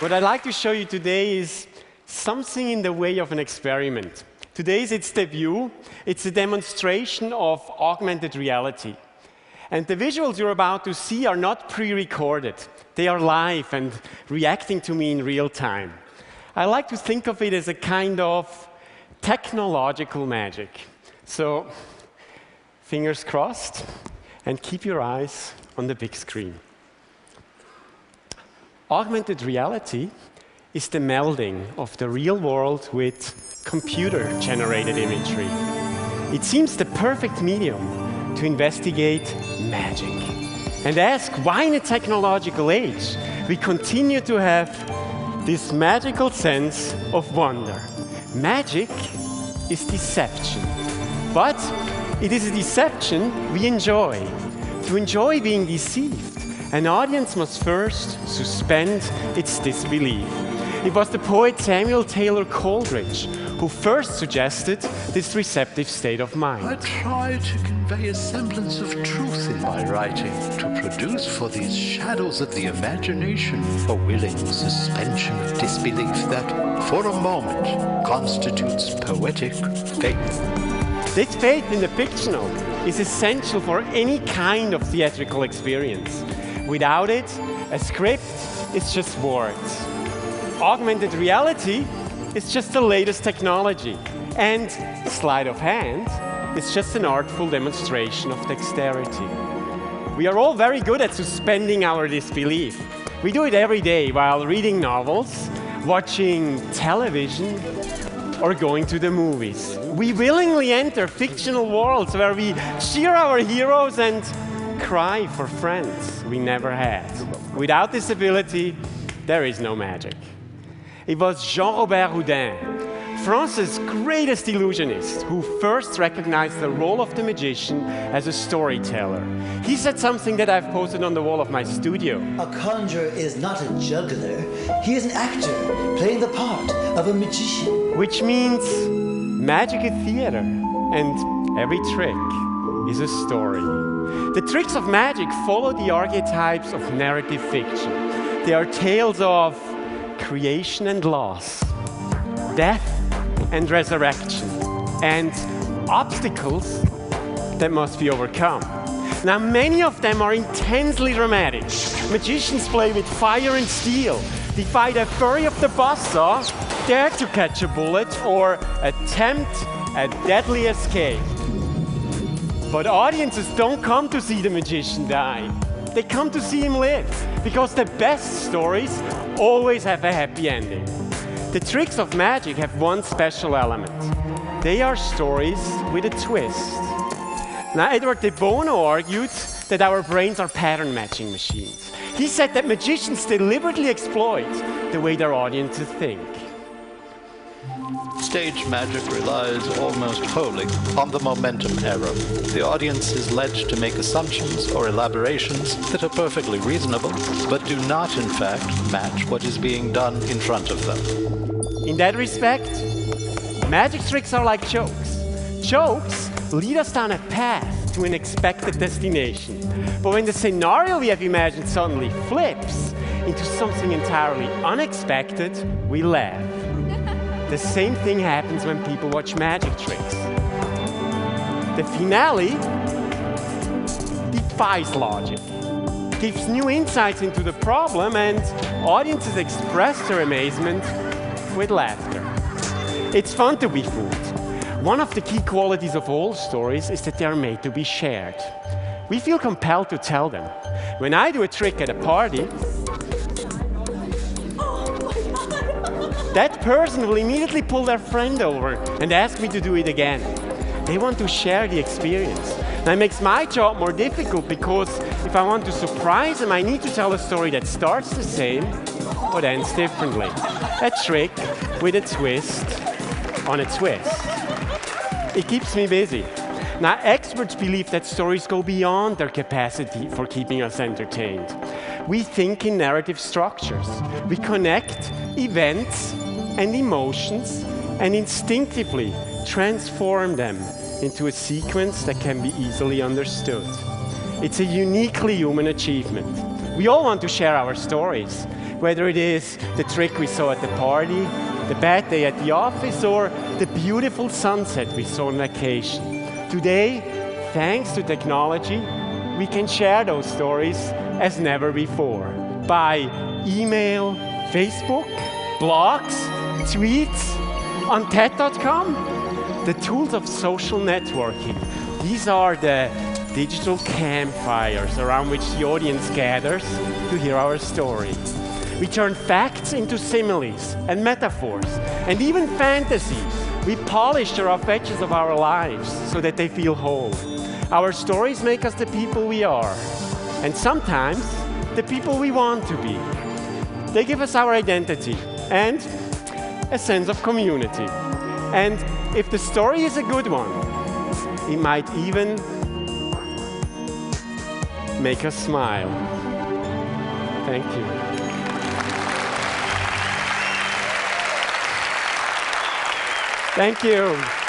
What I'd like to show you today is something in the way of an experiment. Today's its debut. It's a demonstration of augmented reality. And the visuals you're about to see are not pre-recorded. They are live and reacting to me in real time. I like to think of it as a kind of technological magic. So, fingers crossed, and keep your eyes on the big screen. Augmented reality is the melding of the real world with computer-generated imagery. It seems the perfect medium to investigate magic and ask why in a technological age we continue to have this magical sense of wonder. Magic is deception, but it is a deception we enjoy. To enjoy being deceived, an audience must first suspend its disbelief. It was the poet Samuel Taylor Coleridge who first suggested this receptive state of mind. I try to convey a semblance of truth in my writing, to produce for these shadows of the imagination a willing suspension of disbelief that, for a moment, constitutes poetic faith. This faith in the fictional is essential for any kind of theatrical experience. Without it, a script is just words. Augmented reality is just the latest technology. And sleight of hand is just an artful demonstration of dexterity. We are all very good at suspending our disbelief. We do it every day while reading novels, watching television, or going to the movies. We willingly enter fictional worlds where we cheer our heroes and cry for friends we never had. Without this ability, there is no magic. It was Jean-Robert Houdin, France's greatest illusionist, who first recognized the role of the magician as a storyteller. He said something that I've posted on the wall of my studio. A conjurer is not a juggler. He is an actor playing the part of a magician. Which means magic is theater, and every trick is a story. The tricks of magic follow the archetypes of narrative fiction. They are tales of creation and loss, death and resurrection, and obstacles that must be overcome. Now, many of them are intensely dramatic. Magicians play with fire and steel, defy the fury of the buzzsaw, dare to catch a bullet, or attempt a deadly escape. But audiences don't come to see the magician die. They come to see him live, because the best stories always have a happy ending. The tricks of magic have one special element. They are stories with a twist. Now, Edward de Bono argued that our brains are pattern matching machines. He said that magicians deliberately exploit the way their audiences think. Stage magic relies almost wholly on the momentum error. The audience is led to make assumptions or elaborations that are perfectly reasonable, but do not, in fact, match what is being done in front of them. In that respect, magic tricks are like jokes. Jokes lead us down a path to an expected destination. But when the scenario we have imagined suddenly flips into something entirely unexpected, we laugh. The same thing happens when people watch magic tricks. The finale defies logic, gives new insights into the problem, and audiences express their amazement with laughter. It's fun to be fooled. One of the key qualities of all stories is that they are made to be shared. We feel compelled to tell them. When I do a trick at a party, that person will immediately pull their friend over and ask me to do it again. They want to share the experience. That makes my job more difficult because if I want to surprise them, I need to tell a story that starts the same but ends differently. A trick with a twist on a twist. It keeps me busy. Now, experts believe that stories go beyond their capacity for keeping us entertained. We think in narrative structures. We connect events and emotions and instinctively transform them into a sequence that can be easily understood. It's a uniquely human achievement. We all want to share our stories. whether it is the trick we saw at the party, the bad day at the office, or the beautiful sunset we saw on vacation. Today, thanks to technology, we can share those stories as never before by email, Facebook, blogs, tweets, on TED.com. The tools of social networking. These are the digital campfires around which the audience gathers to hear our story. We turn facts into similes and metaphors, and even fantasies. We polish the rough edges of our lives so that they feel whole. Our stories make us the people we are, and sometimes the people we want to be. They give us our identity and a sense of community. And if the story is a good one, it might even make us smile. Thank you. Thank you.